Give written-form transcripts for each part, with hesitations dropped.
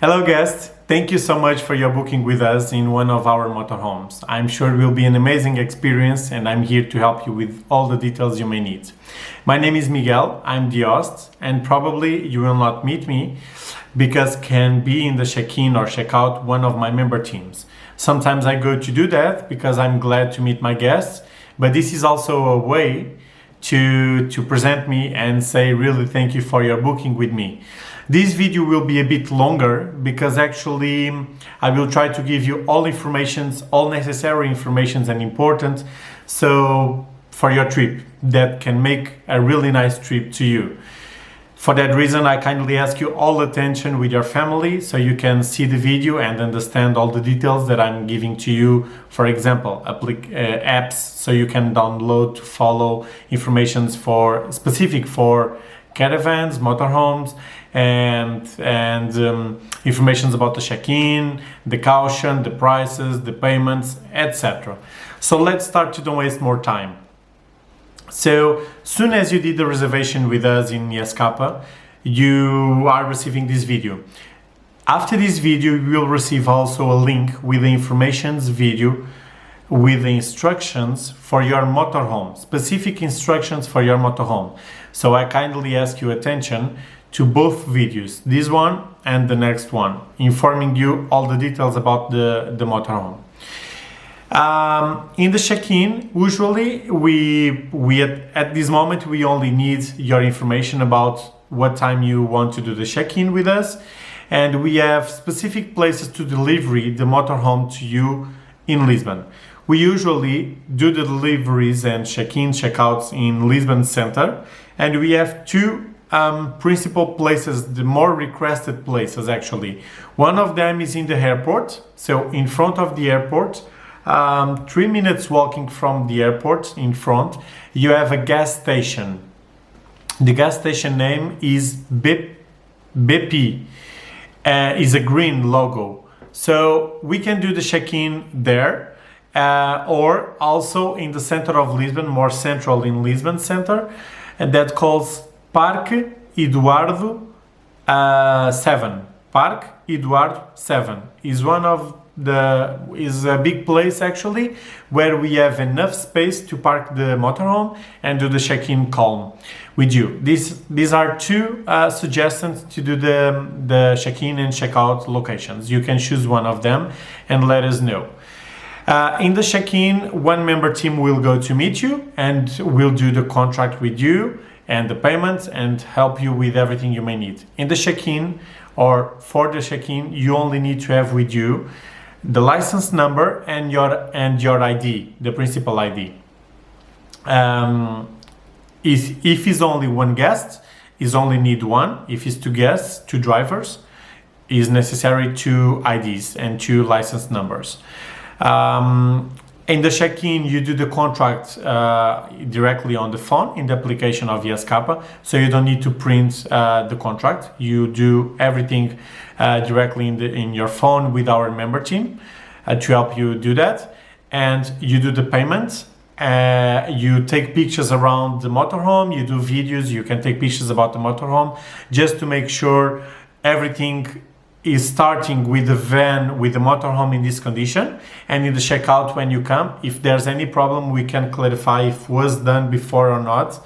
Hello guests, thank you so much for your booking with us in one of our motorhomes. I'm sure it will be an amazing experience and I'm here to help you with all the details you may need. My name is Miguel, I'm the host, and probably you will not meet me because can be in the check-in or check-out one of my member teams. Sometimes I go to do that because I'm glad to meet my guests, but this is also a way to present me and say really thank you for your booking with me. This video will be a bit longer because actually I will try to give you all informations, all necessary informations and important so for your trip that can make a really nice trip to you. For that reason, I kindly ask you all attention with your family so you can see the video and understand all the details that I'm giving to you. For example, apps so you can download to follow informations for specific for caravans, motorhomes, and informations about the check-in, the caution, the prices, the payments, etc. So let's start to don't waste more time. So soon as you did the reservation with us in Escapa, you are receiving this video. After this video, you will receive also a link with the informations video with the instructions for your motorhome, specific instructions for your motorhome. So I kindly ask you attention to both videos, this one and the next one, informing you all the details about the motorhome. In the check-in, usually we at this moment we only need your information about what time you want to do the check-in with us, and we have specific places to deliver the motorhome to you in Lisbon. We usually do the deliveries and check-in, check-outs in Lisbon Center, and we have two principal places, the more requested places actually. One of them is in the airport, so in front of the airport, 3 minutes walking from the airport in front, you have a gas station. The gas station name is BP, is a green logo. So we can do the check-in there, or also in the center of Lisbon, more central in Lisbon Center, and that calls Parque Eduardo 7. Parque Eduardo 7 is is a big place actually where we have enough space to park the motorhome and do the check-in calm with you. These are two suggestions to do the check-in and check-out locations. You can choose one of them and let us know. In the check-in, one member team will go to meet you and will do the contract with you and the payments and help you with everything you may need. In the check-in or for the check-in, you only need to have with you the license number and your ID, the principal ID. If it's only one guest, is only need one. If it's two guests, two drivers, is necessary two IDs and two license numbers. In the check-in, you do the contract directly on the phone in the application of Escapa, so you don't need to print the contract. You do everything directly in your phone with our member team to help you do that, and you do the payments. You take pictures around the motorhome, you do videos, you can take pictures about the motorhome just to make sure everything is starting with the van, with the motorhome in this condition, and in the checkout when you come, if there's any problem, we can clarify if it was done before or not,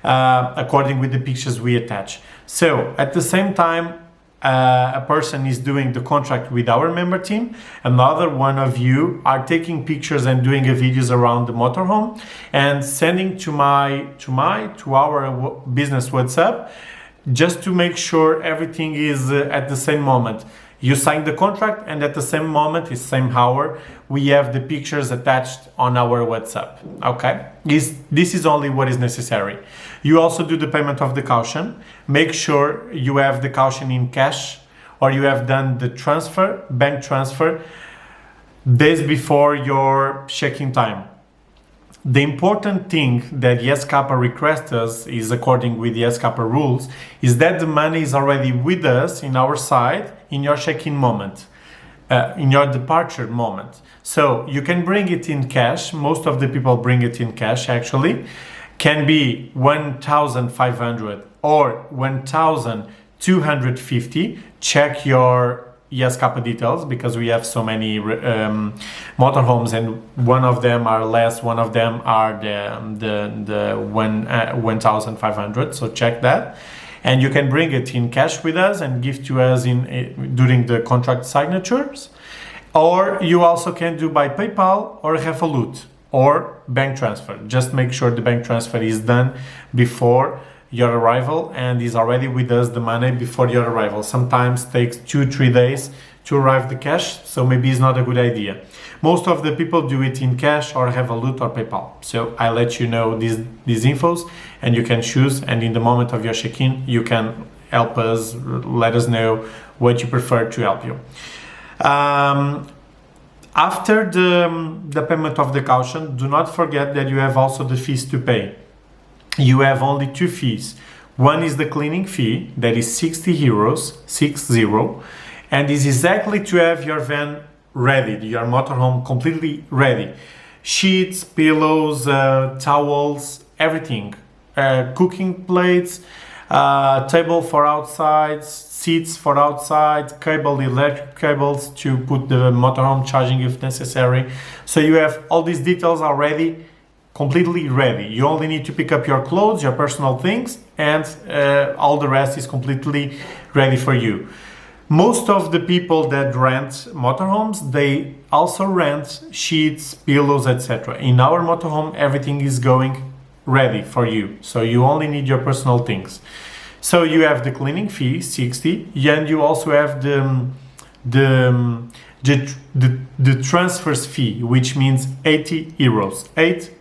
according with the pictures we attach. So at the same time, a person is doing the contract with our member team, another one of you are taking pictures and doing videos around the motorhome and sending to our business WhatsApp, just to make sure everything is at the same moment. You sign the contract and at the same moment, it's same hour, we have the pictures attached on our WhatsApp. Okay, this is only what is necessary. You also do the payment of the caution. Make sure you have the caution in cash or you have done the transfer, bank transfer, days before your check-in time. The important thing that Escapa requests us is, according with the Escapa rules, is that the money is already with us in our side in your check-in moment, in your departure moment. So you can bring it in cash. Most of the people bring it in cash actually. Can be 1,500 or 1,250. Check your ESCAPA details, because we have so many motorhomes, and one of them are less, one of them are the 1,500. So check that, and you can bring it in cash with us and give to us during the contract signatures, or you also can do by PayPal or Revolut or bank transfer. Just make sure the bank transfer is done before your arrival and is already with us the money before your arrival. Sometimes takes 2-3 days to arrive the cash, so maybe it's not a good idea. Most of the people do it in cash or Revolut or PayPal. So I let you know these infos, and you can choose, and in the moment of your check-in you can help us, let us know what you prefer to help you. After the payment of the caution, do not forget that you have also the fees to pay. You have only 2 fees. One is the cleaning fee, that is 60 euros, 60, and is exactly to have your van ready, your motorhome completely ready. Sheets, pillows, towels, everything. Cooking plates, table for outside, seats for outside, electric cables to put the motorhome charging if necessary. So you have all these details already completely ready. You only need to pick up your clothes, your personal things, and all the rest is completely ready for you. Most of the people that rent motorhomes, they also rent sheets, pillows, etc. In our motorhome, everything is going ready for you. So you only need your personal things. So you have the cleaning fee, 60, and you also have the transfers fee, which means 80 euros, 80,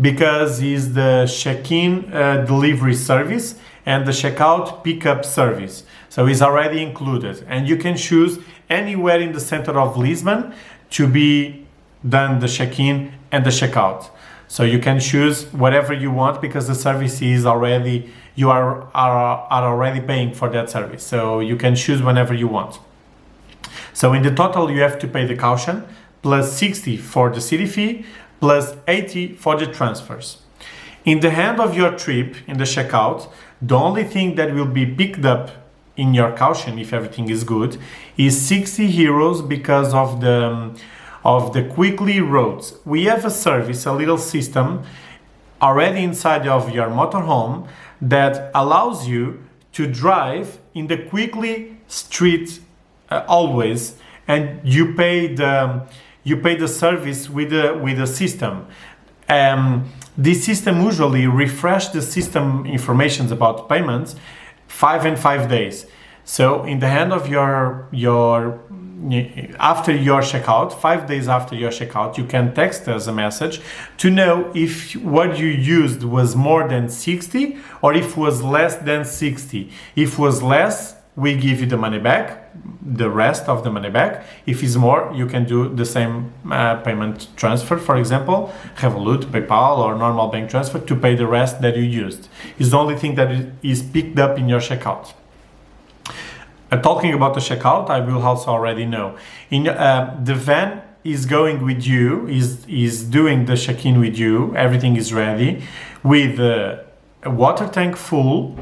because it's the check-in delivery service and the checkout pickup service. So it's already included, and you can choose anywhere in the center of Lisbon to be done the check-in and the checkout. So you can choose whatever you want, because the service is already, you are already paying for that service. So you can choose whenever you want. So in the total, you have to pay the caution, plus 60 for the city fee, plus 80 for the transfers. In the end of your trip, in the checkout, the only thing that will be picked up in your caution, if everything is good, is 60 euros because of the quickly roads. We have a service, a little system already inside of your motorhome that allows you to drive in the quickly street always, and you pay the service with the system. This system usually refresh the system informations about payments 5 days. So in the end of after your checkout, 5 days after your checkout, you can text us a message to know if what you used was more than 60 or if was less than 60. If was less, we give you the money back, the rest of the money back. If it's more, you can do the same payment transfer, for example, Revolut, PayPal, or normal bank transfer to pay the rest that you used. It's the only thing that is picked up in your checkout. Talking about the checkout, I will also already know. The van is going with you, is doing the check-in with you. Everything is ready with a water tank full,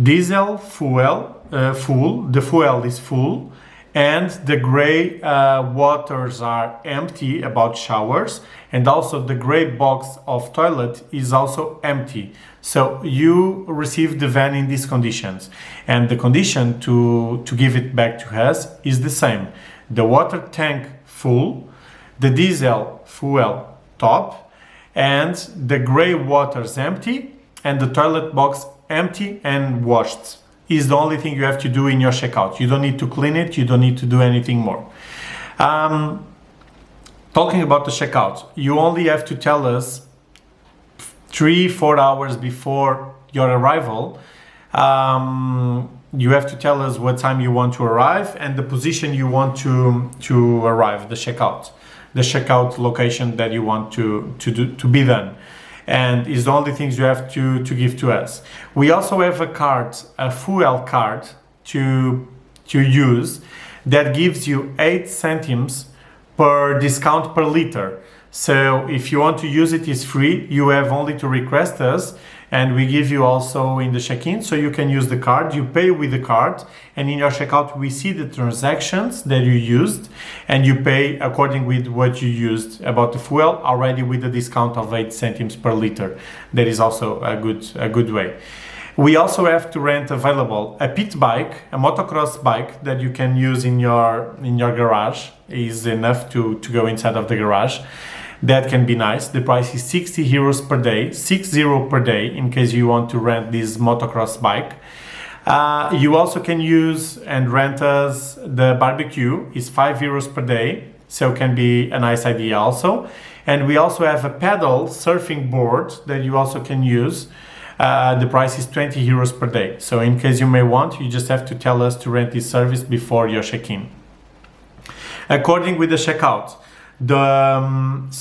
diesel fuel, the fuel is full, and the gray waters are empty about showers, and also the gray box of toilet is also empty. So you receive the van in these conditions, and the condition to give it back to us is the same: the water tank full, the diesel fuel top, and the gray waters empty, and the toilet box empty and washed. Is the only thing you have to do in your checkout. You don't need to clean it, you don't need to do anything more. Talking about the checkout, you only have to tell us 3-4 hours before your arrival. You have to tell us what time you want to arrive and the position you want to arrive, the checkout location that you want to be done. And is the only things you have to give to us. We also have a fuel card to use that gives you 8 centimes per discount per liter. So if you want to use it, it's free. You have only to request us, and we give you also in the check-in, so you can use the card. You pay with the card, and in your checkout we see the transactions that you used, and you pay according with what you used about the fuel, already with a discount of 8 centimes per liter. That is also a good way. We also have to rent available a pit bike, a motocross bike that you can use in your garage. Is enough to go inside of the garage. That can be nice. The price is 60 euros per day, 60 per day, in case you want to rent this motocross bike. You also can use and rent us the barbecue. Is 5 euros per day, so can be a nice idea also. And we also have a pedal surfing board that you also can use. The price is 20 euros per day. So in case you may want, you just have to tell us to rent this service before your check-in. According with the checkout,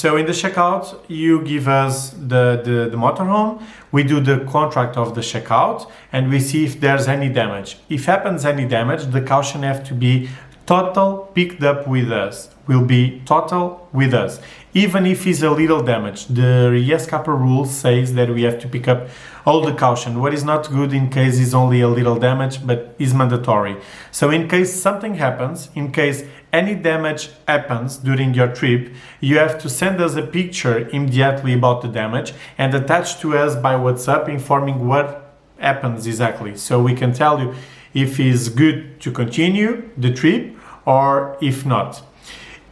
so in the checkout you give us the motorhome, we do the contract of the checkout, and we see if there's any damage. If happens any damage, the caution have to be total picked up with us, will be total with us. Even if it's a little damage, the ESCAPA rule says that we have to pick up all the caution. What is not good in case is only a little damage, but is mandatory. So in case something happens, in case any damage happens during your trip, you have to send us a picture immediately about the damage and attach to us by WhatsApp informing what happens exactly. So we can tell you if it's good to continue the trip or if not.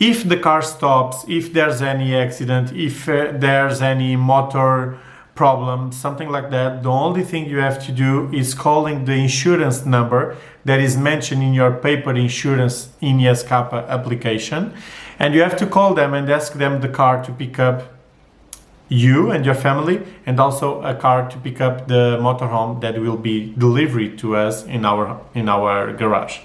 If the car stops, if there's any accident, if there's any motor problem, something like that, the only thing you have to do is calling the insurance number that is mentioned in your paper insurance in ESCAPA application, and you have to call them and ask them the car to pick up you and your family, and also a car to pick up the motorhome that will be delivered to us in our garage.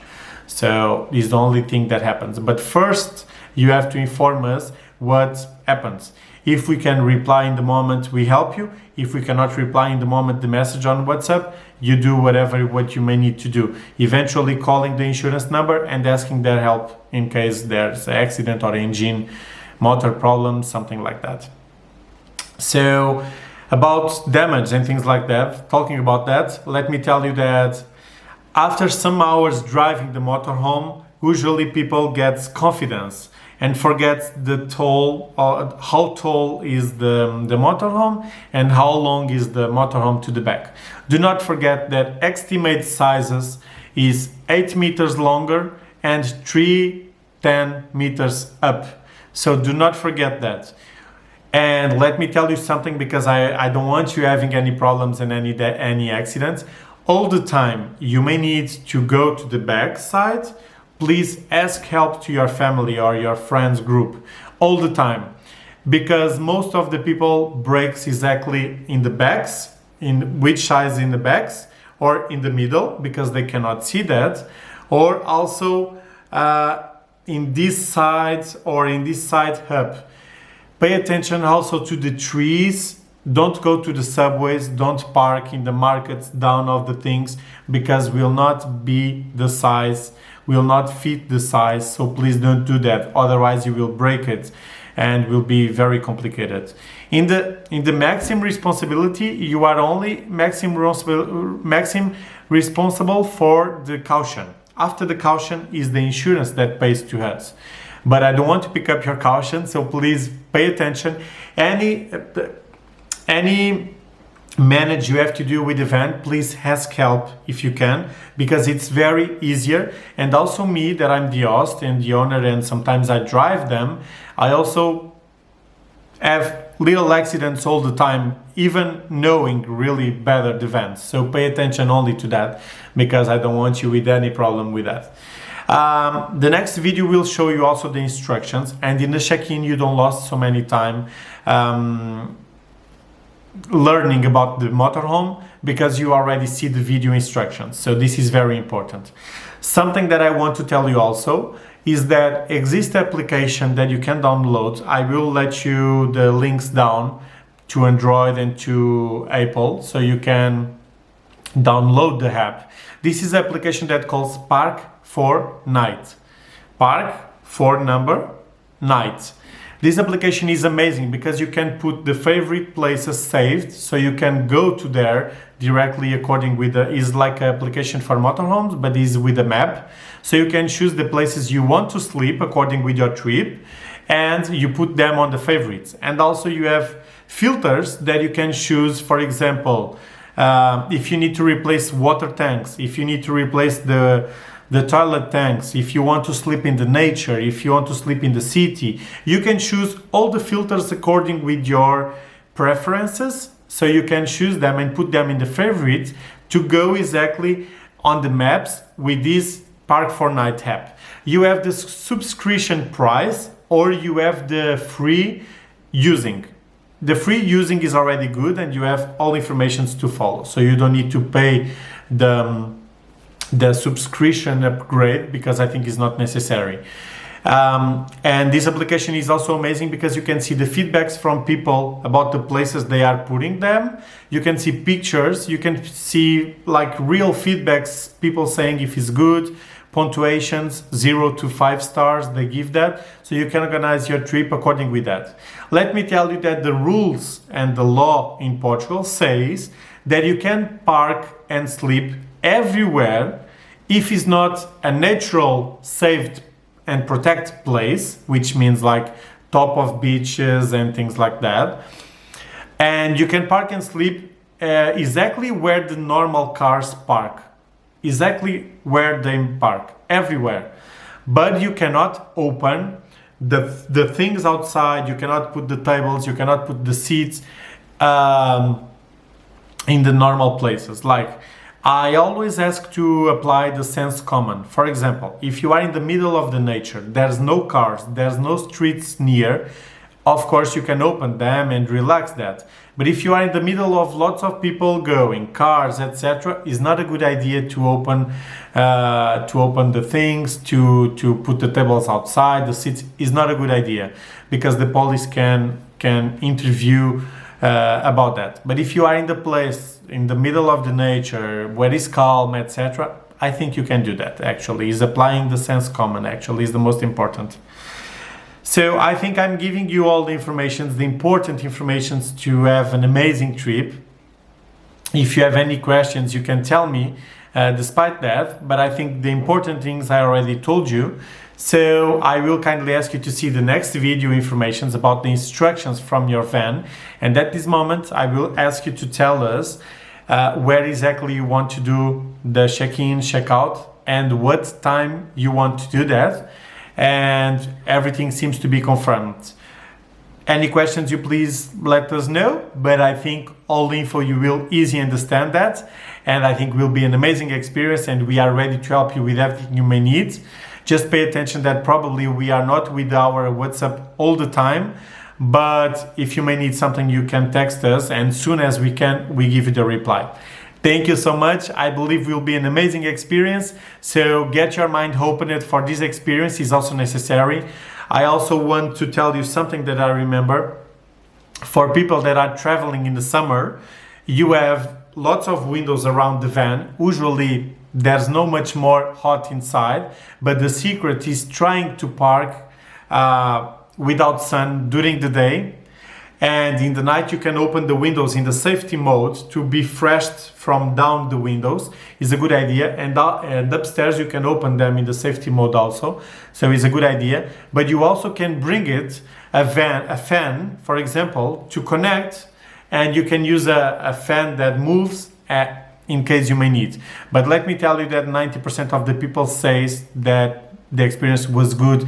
So this is the only thing that happens. But first, you have to inform us what happens. If we can reply in the moment, we help you. If we cannot reply in the moment, the message on WhatsApp, you do what you may need to do. Eventually calling the insurance number and asking their help in case there's an accident or engine, motor problem, something like that. So about damage and things like that, talking about that, let me tell you that after some hours driving the motorhome, usually people get confidence and forget the tall, how tall is the motorhome and how long is the motorhome to the back. Do not forget that estimate sizes is 8 meters longer and 310 meters up. So do not forget that. And let me tell you something, because I don't want you having any problems and any accidents. All the time you may need to go to the back side. Please ask help to your family or your friends group all the time, because most of the people brakes exactly in the backs, in which size in the backs or in the middle, because they cannot see that, or also in this side or in this side up. Pay attention also to the trees. Don't go to the subways, don't park in the markets down of the things, because will not be the size, will not fit the size. So please don't do that, otherwise you will break it and will be very complicated. In the maximum responsibility, you are only maximum responsible for the caution. After the caution is the insurance that pays to us. But I don't want to pick up your caution, so please pay attention. Any manage you have to do with the van, please ask help if you can, because it's very easier. And also me, that I'm the host and the owner, and sometimes I drive them, I also have little accidents all the time, even knowing really better the vans. So pay attention only to that, because I don't want you with any problem with that. The next video will show you also the instructions, and in the check-in you don't lose so many time learning about the motorhome, because you already see the video instructions. So this is very important. Something that I want to tell you also is that exists application that you can download. I will let you the links down to Android and to Apple, so you can download the app. This is an application that calls Park for Night. Park for number, night. This application is amazing because you can put the favorite places saved, so you can go to there directly according with the, is like an application for motorhomes, but is with a map. So you can choose the places you want to sleep according with your trip, and you put them on the favorites. And also you have filters that you can choose, for example, if you need to replace water tanks, if you need to replace the toilet tanks, if you want to sleep in the nature, if you want to sleep in the city, you can choose all the filters according with your preferences. So you can choose them and put them in the favorites to go exactly on the maps with this Park for Night app. You have the subscription price or you have the free using. The free using is already good and you have all informations to follow. So you don't need to pay the subscription upgrade because I think it's not necessary. And this application is also amazing because you can see the feedbacks from people about the places they are putting them. You can see pictures, you can see like real feedbacks, people saying if it's good, punctuations 0 to 5 stars, they give that. So you can organize your trip according with that. Let me tell you that the rules and the law in Portugal says that you can park and sleep everywhere if it's not a natural saved and protect place, which means like top of beaches and things like that. And you can park and sleep exactly where the normal cars park, exactly where they park, everywhere. But you cannot open the things outside, you cannot put the tables, you cannot put the seats in the normal places. Like, I always ask to apply the sense common. For example, if you are in the middle of the nature, there's no cars, there's no streets near, of course you can open them and relax that. But if you are in the middle of lots of people going, cars, etc., it's not a good idea to open the things, to put the tables outside, the seats is not a good idea because the police can interview about that. But if you are in the place in the middle of the nature where it's calm, etc., I think you can do that. Actually, is applying the sense common actually is the most important. So I think I'm giving you all the information, the important informations to have an amazing trip. If you have any questions, you can tell me despite that, but I think the important things I already told you. So I will kindly ask you to see the next video informations about the instructions from your van. And at this moment, I will ask you to tell us where exactly you want to do the check-in, check-out, and what time you want to do that. And everything seems to be confirmed. Any questions, you please let us know, but I think all the info you will easily understand that, and I think will be an amazing experience, and we are ready to help you with everything you may need. Just pay attention that probably we are not with our WhatsApp all the time, but if you may need something, you can text us, and soon as we can, we give you the reply. Thank you so much. I believe it will be an amazing experience. So get your mind open for this experience is also necessary. I also want to tell you something that I remember. For people that are traveling in the summer, you have lots of windows around the van. Usually there's no much more hot inside, but the secret is trying to park without sun during the day. And in the night you can open the windows in the safety mode to be freshed from down the windows. Is a good idea. And upstairs you can open them in the safety mode also. So it's a good idea. But you also can bring it a fan, for example, to connect, and you can use a fan that moves in case you may need. But let me tell you that 90% of the people says that the experience was good